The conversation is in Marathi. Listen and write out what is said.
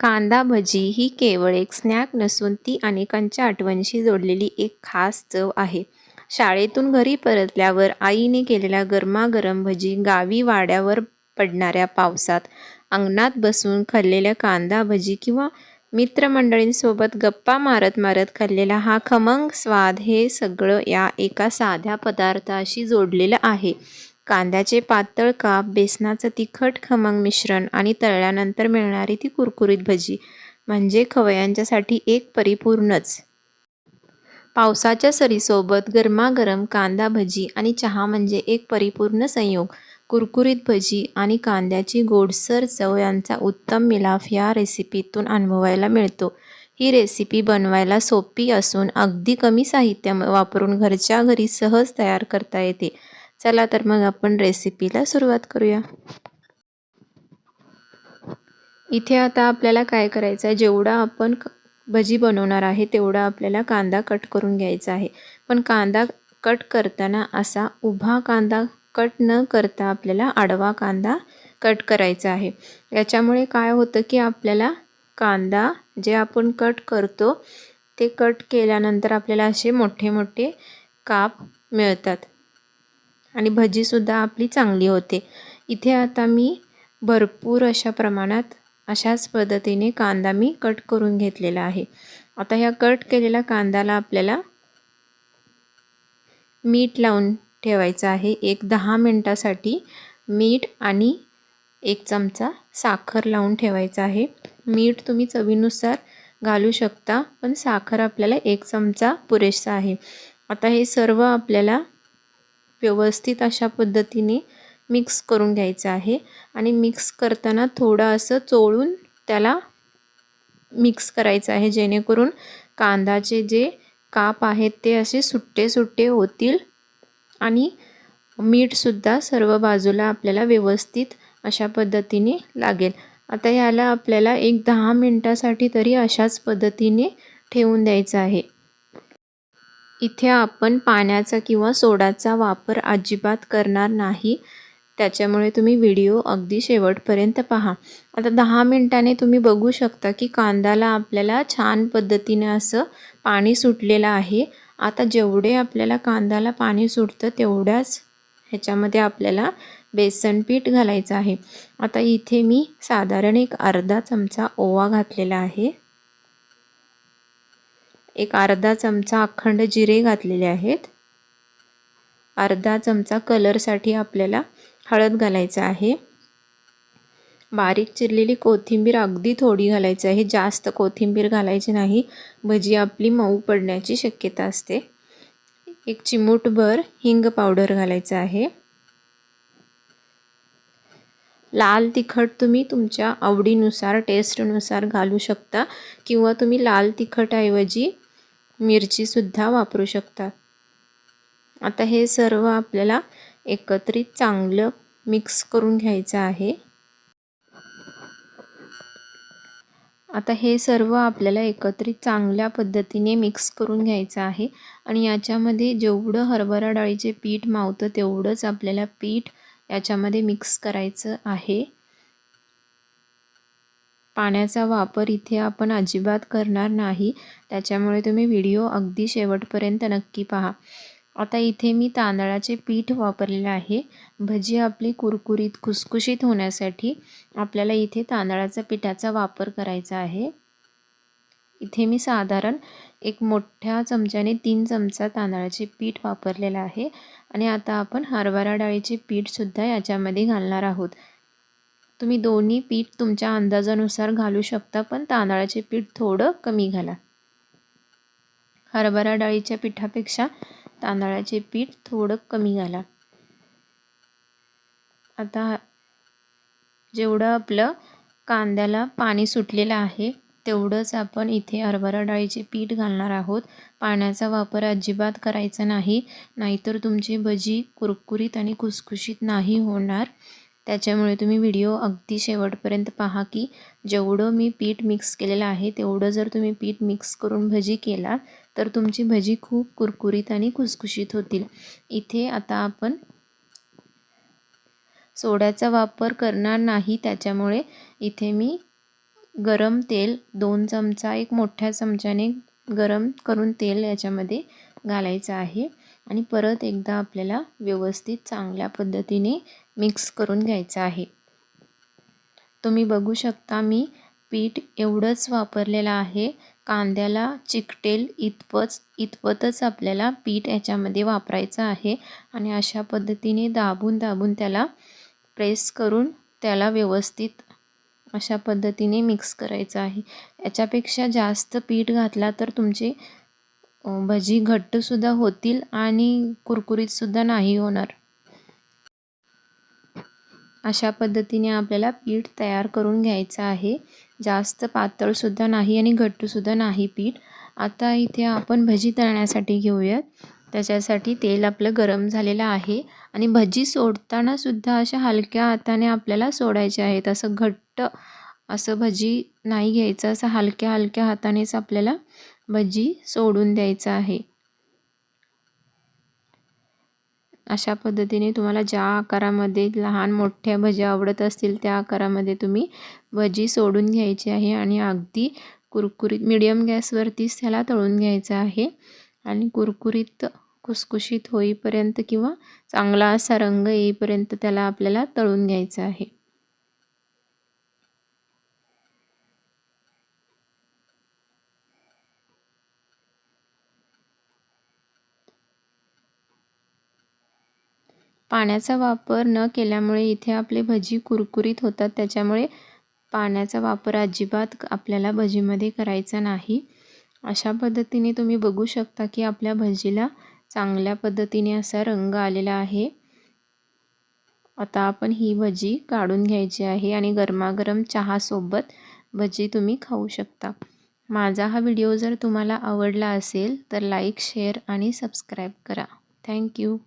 कांदा भजी ही केवळ एक स्नॅक नसून ती अनेकांच्या आठवणीशी जोडलेली एक खास चव आहे. शाळेतून घरी परतल्यावर आईने केलेल्या गरमागरम भजी, गावी वाड्यावर पडणाऱ्या पावसात अंगणात बसून खाल्लेल्या कांदा भजी किंवा मित्रमंडळींसोबत गप्पा मारत मारत खाल्लेला हा खमंग स्वाद, हे सगळं या एका साध्या पदार्थाशी जोडलेलं आहे. कांद्याचे पातळ काप, बेसनाचं तिखट खमंग मिश्रण आणि तळल्यानंतर मिळणारी ती कुरकुरीत भजी म्हणजे खवय्यांच्यासाठी एक परिपूर्णच. पावसाच्या सरीसोबत गरमागरम कांदा भजी आणि चहा म्हणजे एक परिपूर्ण संयोग. कुरकुरीत भजी आणि कांद्याची गोडसर चव यांचा उत्तम मिलाफ या रेसिपीतून अनुभवायला मिळतो. ही रेसिपी बनवायला सोपी असून अगदी कमी साहित्य वापरून घरच्या घरी सहज तयार करता येते. चला तर मग आपण रेसिपीला सुरुवात करूया. इथे आता आपल्याला काय करायचं आहे, जेवढा आपण भजी बनवणार आहे तेवढा आपल्याला कांदा कट करून घ्यायचा आहे. पण कांदा कट करताना असा उभा कांदा कट न करता आपल्याला आडवा कांदा कट करायचा आहे. याच्यामुळे काय होतं की आपल्याला कांदा जे आपण कट करतो ते कट केल्यानंतर आपल्याला असे मोठे मोठे काप मिळतात आणि भजीसुद्धा आपली चांगली होते. इथे आता मी भरपूर अशा प्रमाणात अशाच पद्धतीने कांदा मी कट करून घेतलेला आहे. आता ह्या कट केलेल्या कांद्याला आपल्याला मीठ लावून ठेवायचं आहे. एक 10 मिनटासाठी मीठ आणि 1 चमचा साखर लावून ठेवायचं आहे. मीठ तुम्ही चवीनुसार घालू शकता, पण साखर आपल्याला 1 चमचा पुरेसा आहे. आता हे सर्व आपल्याला व्यवस्थित अशा पद्धतीने मिक्स करून घ्यायचं आहे आणि मिक्स करताना थोडं असं चोळून त्याला मिक्स करायचं आहे, जेणेकरून कांद्याचे जे काप आहेत ते असे सुट्टे सुट्टे होतील आणि मीठसुद्धा सर्व बाजूला आपल्याला व्यवस्थित अशा पद्धतीने लागेल. आता याला आपल्याला एक 10 मिनटासाठी तरी अशाच पद्धतीने ठेवून द्यायचं आहे. इथे आपण पाण्याचा किंवा सोडाचा वापर अजिबात करणार नाही, त्याच्यामुळे तुम्ही व्हिडिओ अगदी शेवटपर्यंत पहा. आता 10 मिनटाने तुम्ही बघू शकता की कांद्याला आपल्याला छान पद्धतीने असं पाणी सुटलेलं आहे. आता जेवढे आपल्याला कांद्याला पाणी सुटतं तेवढ्याच ह्याच्यामध्ये आपल्याला बेसन पीठ घालायचं आहे. आता इथे मी साधारण एक अर्धा चमचा ओवा घातलेला आहे. एक अर्धा चमचा अखंड जिरे घातलेले आहेत. अर्धा चमचा कलरसाठी आपल्याला हळद घालायचं आहे. बारीक चिरलेली कोथिंबीर अगदी थोडी घालायची आहे, जास्त कोथिंबीर घालायची नाही, भजी आपली मऊ पडण्याची शक्यता असते. एक चिमूटभर हिंग पावडर घालायचं आहे. लाल तिखट तुम्ही तुमच्या आवडीनुसार टेस्टनुसार घालू शकता किंवा तुम्ही लाल तिखटऐवजी मिरचीसुद्धा वापरू शकता. आता हे सर्व आपल्याला एकत्रित चांगलं मिक्स करून घ्यायचं आहे. आता हे सर्व आपल्याला एकत्रित चांगल्या पद्धतीने मिक्स करून घ्यायचं आहे आणि याच्यामध्ये जेवढं हरभरा डाळीचे पीठ मावतं तेवढंच आपल्याला पीठ याच्यामध्ये मिक्स करायचं आहे. पाण्याचा वापर इथे आपण अजिबात करणार नाही, त्याच्यामुळे तुम्ही व्हिडिओ अगदी शेवटपर्यंत नक्की पहा. आता इथे मी तांदळाचे पीठ वापरलेले आहे. भजी आपली कुरकुरीत खुसखुशीत होण्यासाठी आपल्याला इथे तांदळाच्या पिठाचा वापर करायचा आहे. इथे मी साधारण एक मोठ्या चमच्याने 3 चमचा तांदळाचे पीठ वापरलेलं आहे आणि आता आपण हरभरा डाळीचे पीठसुद्धा याच्यामध्ये घालणार आहोत. तुम्ही दोन्ही पीठ तुमच्या अंदाजानुसार घालू शकता, पण तांदळाचे पीठ थोडं कमी घाला. हरभरा डाळीच्या पिठापेक्षा तांदळाचे पीठ थोडं कमी घाला. आता जेवढं आपलं कांद्याला पाणी सुटलेलं आहे तेवढंच आपण इथे हरभरा डाळीचे पीठ घालणार आहोत. पाण्याचा वापर अजिबात करायचा नाही, नाहीतर तुमची भजी कुरकुरीत आणि खुसखुशीत नाही होणार. त्याच्यामुळे तुम्ही व्हिडिओ अगदी शेवटपर्यंत पहा की जेवढं मी पीठ मिक्स केलेलं आहे तेवढं जर तुम्ही पीठ मिक्स करून भजी केला तर तुमची भजी खूप कुरकुरीत आणि खुसखुशीत होतील. इथे आता आपण सोड्याचा वापर करणार नाही, त्याच्यामुळे इथे मी गरम तेल 2 चमचा एक मोठ्या चमच्याने गरम करून तेल याच्यामध्ये घालायचं आहे आणि परत एकदा आपल्याला व्यवस्थित चांगल्या पद्धतीने मिक्स करून घ्यायचं आहे. तुम्ही बघू शकता मी पीठ एवढंच वापरलेलं आहे. कांद्याला चिकटेल इतपतच आपल्याला पीठ याच्यामध्ये वापरायचं आहे आणि अशा पद्धतीने दाबून दाबून त्याला प्रेस करून त्याला व्यवस्थित अशा पद्धतीने मिक्स करायचं आहे. याच्यापेक्षा जास्त पीठ घातला तर तुमचे भजी घट्टसुद्धा होतील आणि कुरकुरीतसुद्धा नाही होणार. अशा पद्धतीने आपल्याला पीठ तयार करून घ्यायचं आहे. जास्त पातळसुद्धा नाही आणि घट्टसुद्धा नाही पीठ. आता इथे आपण भजी तळण्यासाठी घेऊयात. त्याच्यासाठी तेल आपलं गरम झालेलं आहे आणि भजी सोडतानासुद्धा अशा हलक्या हाताने आपल्याला सोडायचे आहेत. असं घट्ट असं भजी नाही घ्यायचं. असं हलक्या हलक्या हातानेच आपल्याला भजी सोडून द्यायचं आहे. अशा पद्धतीने तुम्हाला ज्या आकारामध्ये लहान मोठ्या भज्या आवडत असतील त्या आकारामध्ये तुम्ही भजी सोडून घ्यायची आहे आणि अगदी कुरकुरीत मीडियम गॅसवरतीच त्याला तळून घ्यायचं आहे आणि कुरकुरीत खुसखुशीत होईपर्यंत किंवा चांगला असा रंग येईपर्यंत त्याला आपल्याला तळून घ्यायचं आहे. पाण्याचा वापर न केल्यामुळे इथे आपले भजी कुरकुरीत होतात. त्याच्यामुळे पाण्याचा वापर अजिबात आपल्याला भजीमध्ये करायचा नाही. अशा पद्धतीने तुम्ही बघू शकता की आपल्या भजीला चांगल्या पद्धतीने असा रंग आलेला आहे. आता आपण ही भजी काढून घ्यायची आहे आणि गरमागरम चहासोबत भजी तुम्ही खाऊ शकता. माझा हा व्हिडिओ जर तुम्हाला आवडला असेल तर लाईक, शेअर आणि सबस्क्राईब करा. थँक्यू.